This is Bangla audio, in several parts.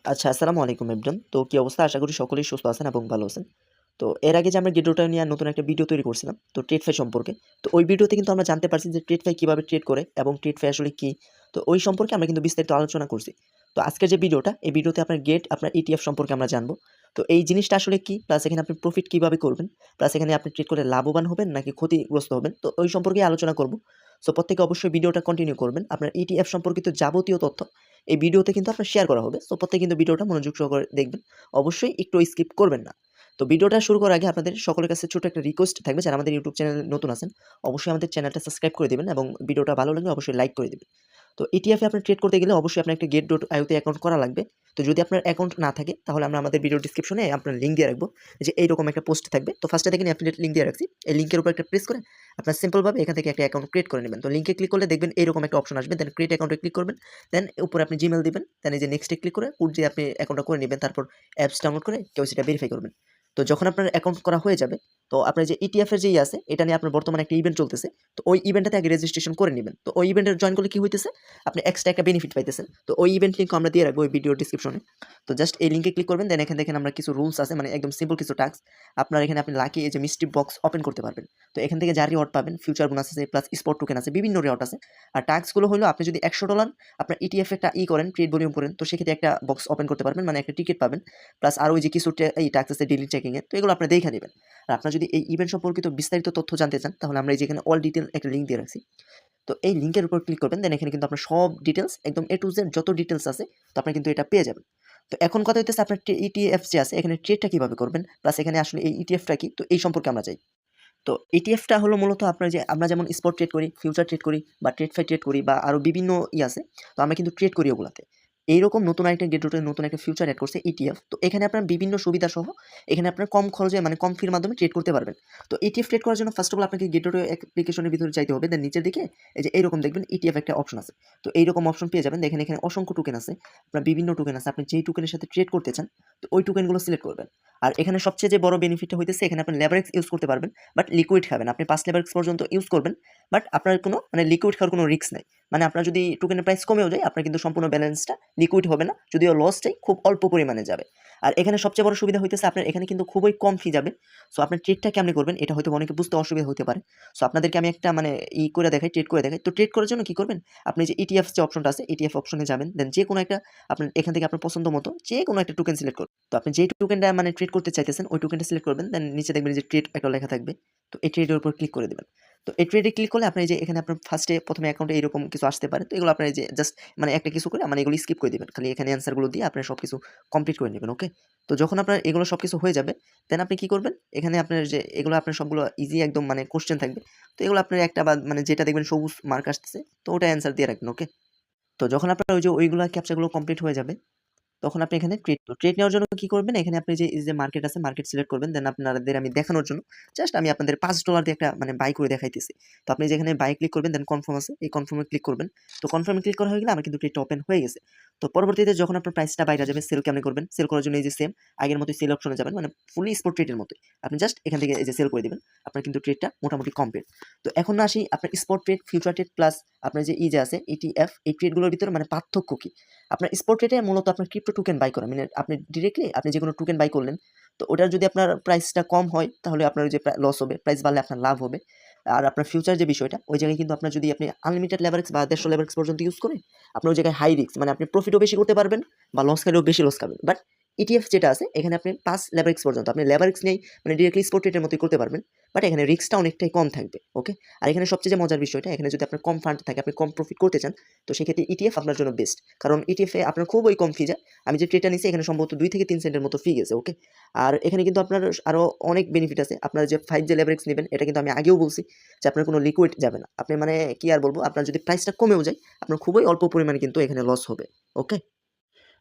আচ্ছা, আসসালামু আলাইকুম এভরিওয়ান। তো কি অবস্থা? আশা করি সকলেই সুস্থ আছেন এবং ভালো আছেন। তো এর আগে যে আমরা গেডোটা নিয়ে নতুন একটা ভিডিও তৈরি করছিলাম, তো ট্রেডফাই সম্পর্কে। তো ওই ভিডিওতে কিন্তু আমরা জানতে পারছি যে ট্রেডফাই কিভাবে ট্রেড করে এবং ট্রেডফাই আসলে কি? তো ওই সম্পর্কে আমরা কিন্তু বিস্তারিত আলোচনা করছি। তো আজকের যে ভিডিওটা, এই ভিডিওতে আপনার গেট, আপনার ইটিএফ সম্পর্কে আমরা জানবো। তো এই জিনিসটা আসলে কি? প্লাস এখানে আপনি প্রফিট কিভাবে করবেন? প্লাস এখানে আপনি ট্রেড করে লাভবান হবেন নাকি ক্ষতিগ্রস্ত হবেন? তো ওই সম্পর্কে আলোচনা করব। সো প্রত্যেকে অবশ্যই ভিডিওটা কন্টিনিউ করবেন। আপনার ইটিএফ সম্পর্কিত যাবতীয় তথ্য এই ভিডিওতে কিন্তু আপনার শেয়ার করা হবে। সো প্রত্যেকে কিন্তু ভিডিওটা মনোযোগ সহকারে দেখবেন। অবশ্যই একটু স্কিপ করবেন না। তো ভিডিওটা শুরু করার আগে আপনাদের সকলের কাছে ছোট একটা রিকোয়েস্ট থাকবে, যারা আমাদের ইউটিউব চ্যানেলে নতুন আছেন, অবশ্যই আমাদের চ্যানেলটা সাবস্ক্রাইব করে দিবেন এবং ভিডিওটা ভালো লাগলে অবশ্যই লাইক করে দিবেন। তো ইটিএফে আপনি ট্রেড করতে গেলে অবশ্যই আপনার একটা get.io তে অ্যাকাউন্ট করা লাগবে। তো যদি আপনার অ্যাকাউন্ট না থাকে তাহলে আমরা আমাদের ভিডিও ডেসক্রিপশনে আপনার লিঙ্ক দিয়ে রাখবো, যে এইরকম একটা পোস্ট থাকবে। তো ফার্স্টে দেখেন অ্যাফিলিয়েট লিঙ্ক দিয়ে রাখছি। এই লিঙ্কের উপর একটা প্রেস করে আপনার সিম্পলভাবে এখান থেকে একটা অ্যাকাউন্ট ক্রিয়েট করে নেবেন। তো লিঙ্কে ক্লিক করলে দেখবেন এইরকম একটা অপশন আসবে। দেন ক্রিয়েট অ্যাকাউন্টে ক্লিক করবেন। দেন উপরে আপনি জিমেল দিবেন। দেন এই যে নেক্সটে ক্লিক করে কোড দিয়ে আপনি অ্যাকাউন্টটা করে নেবেন। তারপর অ্যাপস ডাউনলোড করে কেওয়াইসিটা ভেরিফাই করবেন। তো যখন আপনার অ্যাকাউন্ট করা হয়ে যাবে, তো আপনার যে ইটিএফ এর যেই আছে, এটা নিয়ে আপনার বর্তমানে একটা ইভেন্ট চলতেছে। তো ওই ইভেন্টটাতে আগে রেজিস্ট্রেশন করে নেবেন। তো ওই ইভেন্টে জয়েন করলে কি হইতেছে? আপনি এক্সট্রা একটা বেনিফিট পাইতেছেন। তো ওই ইভেন্ট লিঙ্ক আমরা দিয়ে রাখবো ওই ভিডিও ডেসক্রিপশনে। তো জাস্ট এই লিঙ্কে ক্লিক করবেন। দেন এখানে দেখেন আমরা কিছু রুলস আছে, মানে একদম সিম্পল কিছু টাস্ক। আপনার এখানে আপনি লাকি এই যে মিস্ট্রি বক্স ওপেন করতে পারবেন। তো এখান থেকে যা রিওয়ার্ড পাবেন, ফিউচার বোনাস আছে, প্লাস স্পট টোকেন আছে, বিভিন্ন রিওয়ার্ড আছে। আর টাস্কগুলো হলো আপনি যদি $100 আপনার ইটিএফ একটা করেন, ট্রেড ভলিউম করেন, তো সেক্ষেত্রে একটা বক্স ওপেন করতে পারবেন, মানে একটা টিকেট পাবেন। প্লাস আর ওই যে কিছু এই টাস্ক আছে ডেইলি চেকিং এর, তো এগুলো আপনি দেখে নেবেন। আর আপনার যদি এই ইভেন্ট সম্পর্কিত বিস্তারিত তথ্য জানতে চান, তাহলে আমরা এই যে এখানে অল ডিটেইল একটা লিঙ্ক দিয়ে রাখছি। তো এই লিঙ্কের উপর ক্লিক করবেন। দেন এখানে কিন্তু আপনার সব ডিটেইলস একদম এ টু জেড যত ডিটেইলস আছে, তো আপনি কিন্তু এটা পেয়ে যাবেন। তো এখন কথা হইতেছে আপনার ইটিএফ যে আছে, এখানে ট্রেডটা কিভাবে করবেন, প্লাস এখানে আসলে এই ইটিএফটা কি, তো এই সম্পর্কে আমরা যাই। তো ইটিএফটা হলো মূলত আপনার যে আমরা যেমন স্পট ট্রেড করি, ফিউচার ট্রেড করি, বা ট্রেডফাই ট্রেড করি, বা আরও বিভিন্ন আছে। তো আমরা কিন্তু ট্রেড করি ওগুলাতে। এইরকম নতুন একটা গেটওয়েতে নতুন একটা ফিউচার এড করছে ইটিএফ। তো এখানে আপনার বিভিন্ন সুবিধা সহ এখানে আপনার কম খরচে, মানে কম ফির মাধ্যমে ট্রেড করতে পারবেন। তো ইটিএফ ট্রেড করার জন্য ফার্স্ট অফ অল আপনাকে গেটওয়ে অ্যাপ্লিকেশনের ভিতরে যাইতে হবে। দেন নিচের দিকে এই যে এইরকম দেখবেন ইটিএফ একটা অপশন আছে। তো এইরকম অপশন পেয়ে যাবেন। দেখেন এখানে অসংখ্য টোকেন আছে, আপনার বিভিন্ন টোকেন আছে। আপনি যেই টোকেনের সাথে ট্রেড করতে চান, তো ওই টোকেনগুলো সিলেক্ট করবেন। আর এখানে সবচেয়ে যে বড় বেনিফিটটা হইতেছে, এখানে আপনি লেভারেজ ইউজ করতে পারবেন, বাট লিকুইড খাবেন। আপনি 5 লেভারেজ পর্যন্ত ইউজ করবেন, বাট আপনার কোনো মানে লিকুইড খাওয়ার কোনো রিস্ক নাই। মানে আপনার যদি টোকেনের প্রাইস কমেও যায়, আপনার কিন্তু সম্পূর্ণ ব্যালেন্সটা লিকুইড হবে না, যদিও লসটাই খুব অল্প পরিমাণে যাবে। আর এখানে সবচেয়ে বড় সুবিধা হইতেছে আপনার এখানে কিন্তু খুবই কম ফি যাবে। সো আপনার ট্রেডটা কেমনে করবেন, এটা হয়তো অনেকে বুঝতে অসুবিধা হতে পারে। সো আপনাদেরকে আমি একটা মানে করে দেখাই, ট্রেড করে দেখাই। তো ট্রেড করার জন্য কি করবেন, আপনি যে ইটিএফ যে অপশনটা আছে, ইটিএফ অপশনে যাবেন। দেন যে কোনো একটা আপনার এখান থেকে আপনার পছন্দ মতো যে কোনো একটা টোকেন সিলেক্ট করবেন। তো আপনি যেই টোকেনটা মানে ট্রেড করতে চাইতেছেন, ওই টোকেনটা সিলেক্ট করবেন। দেন নিচে দেখবেন যে ট্রেড একটা লেখা থাকবে। তো এই ট্রেডের উপর ক্লিক করে দিবেন। তো এই ট্রেডে ক্লিক করলে আপনি যে এখানে আপনার ফার্স্টে প্রথমে অ্যাকাউন্টে এরকম কিছু আসতে পারে। তো এগুলো আপনার এই যে জাস্ট মানে একটা কিছু করে মানে এগুলো স্কিপ করে দিবেন। খালি এখানে অ্যান্সারগুলো দিয়ে আপনার সবকিছু কমপ্লিট করে নেবেন। ওকে? তো যখন আপনার এগুলো সবকিছু হয়ে যাবে, দেন আপনি কি করবেন? এখানে আপনার যে এগুলো আপনার সবগুলো ইজি একদম মানে কোয়েশ্চেন থাকবে। তো এগুলো আপনার একটা বা মানে যেটা দেখবেন সবুজ মার্ক আসতেছে, তো ওটা অ্যান্সার দিয়ে রাখবেন। ওকে? তো যখন আপনার ওই যে ওইগুলা ক্যাপচাগুলো কমপ্লিট হয়ে যাবে, তখন আপনি এখানে ট্রেড নেওয়ার জন্য কি করবেন, এখানে আপনি যে এই যে মার্কেট আছে, মার্কেট সিলেক্ট করবেন। দেন আপনাদের আমি দেখানোর জন্য জাস্ট আমি আপনাদের $5 দিয়ে একটা মানে বাই করে দেখাইতেছি। তো আপনি যেখানে বাই ক্লিক করবেন, দেন কনফার্ম আছে, এই কনফার্মে ক্লিক করবেন। তো কনফার্মে ক্লিক করা হয়ে গেলে আমার কিন্তু ট্রেডটা ওপেন হয়ে গেছে। তো পরবর্তীতে যখন আপনার প্রাইসটা বাইরে যাবে, সেল কেমনে করবেন, সেল করার জন্য এই যে সেম আগের মতোই সেল অপশনে যাবেন, মানে ফুলি স্পট ট্রেডের মতোই। আপনি জাস্ট এখান থেকে এই যে সেল করে দিবেন। আপনার কিন্তু ট্রেডটা মোটামুটি কমপ্লিট। তো এখন আসি আপনার spot trade, future trade, plus আপনার যে যে আছে ইটিএফ, এই ট্রেডগুলোর ভিতরে মানে পার্থক্য কি। আপনার স্পট ট্রেডে মূলত আপনার ক্রিপ্টো টোকেন বাই করা, মানে আপনি ডিরেক্টলি আপনি যে কোনো টোকেন বাই করলেন, তো ওটার যদি আপনার প্রাইসটা কম হয়, তাহলে আপনার ওই যে লস হবে, প্রাইস বাড়লে আপনার লাভ হবে। আর আপনার ফিউচার যে বিষয়টা, ওই জায়গায় কিন্তু আপনার যদি আপনি আনলিমিটেড লেভারেজ বা 150 লেভারেজ পর্যন্ত ইউজ করেন, আপনার ওই জায়গায় হাই রিস্ক, মানে আপনি প্রফিটও বেশি করতে পারবেন বা লস খাইলেও বেশি লস খাবেন। বাট ইটিএফ যেটা আছে, এখানে আপনি 5 লেভারেজ পর্যন্ত আপনি লেভারেজ নেই, মানে ডিরেক্টলি স্পট ট্রেডের মতোই করতে পারবেন। বাট এখানে রিস্কটা অনেকটাই কম থাকবে। ওকে? আর এখানে সবচেয়ে যে মজার বিষয়টা, এখানে যদি আপনার কম ফান্ড থাকে, আপনি কম প্রফিট করতে চান, তো সেক্ষেত্রে ইটিএফ আপনার জন্য বেস্ট। কারণ ইটিএফে আপনার খুবই কম ফি যায়। আমি যে ট্রেডটা নিছি, এখানে সম্ভবত 2 থেকে 3 সেন্টের মতো ফি গেছে। ওকে? আর এখানে কিন্তু আপনার আরো অনেক বেনিফিট আছে। আপনার যে 5 যে লেভারেজ নিবেন, এটা কিন্তু আমি আগেও বলছি যে আপনার কোনো লিকুইড যাবে না। আপনি মানে কি আর বলবো, আপনার যদি প্রাইসটা কমেও যায়, আপনার খুবই অল্প পরিমাণে কিন্তু এখানে লস হবে। ওকে?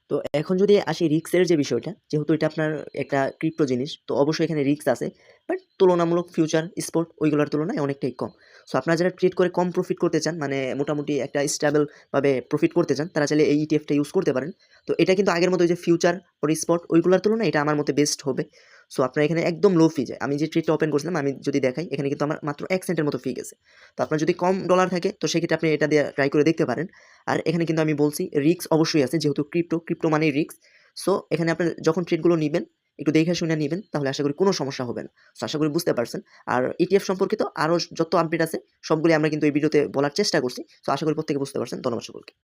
তো এখন যদি আসি রিস্কের যে বিষয়টা, যেহেতু এটা আপনার একটা ক্রিপ্টো জিনিস, তো অবশ্যই এখানে রিস্ক আছে। বাট তুলনামূলক ফিউচার, স্পট ওইগুলোর তুলনায় অনেকটাই কম। সো আপনারা যারা ট্রেড করে কম প্রফিট করতে চান, মানে মোটামুটি একটা স্টেবল ভাবে প্রফিট করতে চান, তারা চাইলে এই ইটিএফটা ইউজ করতে পারেন। তো এটা কিন্তু আগের মতো ওই যে ফিউচার ওর স্পট ওইগুলোর তুলনায় এটা আমার মতে বেস্ট হবে। সো আপনার এখানে একদম লো ফি যায়। আমি যে ট্রেডটা ওপেন করছিলাম, আমি যদি দেখাই, এখানে কিন্তু আমার মাত্র 1 সেন্টের মতো ফি গেছে। তো আপনার যদি কম ডলার থাকে, তো সেক্ষেত্রে আপনি এটা দিয়ে ট্রাই করে দেখতে পারেন। আর এখানে কিন্তু আমি বলছি রিস্ক অবশ্যই আছে, যেহেতু ক্রিপ্টো মানেই রিস্ক। সো এখানে আপনার যখন ট্রেডগুলো নিবেন একটু দেখে শুনে নিবেন, তাহলে আশা করি কোনো সমস্যা হবে না। সো আশা করি বুঝতে পারছেন। আর ইটিএফ সম্পর্কিত আরও যত আপডেট আছে সবগুলি আমরা কিন্তু এই ভিডিওতে বলার চেষ্টা করছি। সো আশা করি প্রত্যেকে বুঝতে পারছেন। ধন্যবাদ সকলকে।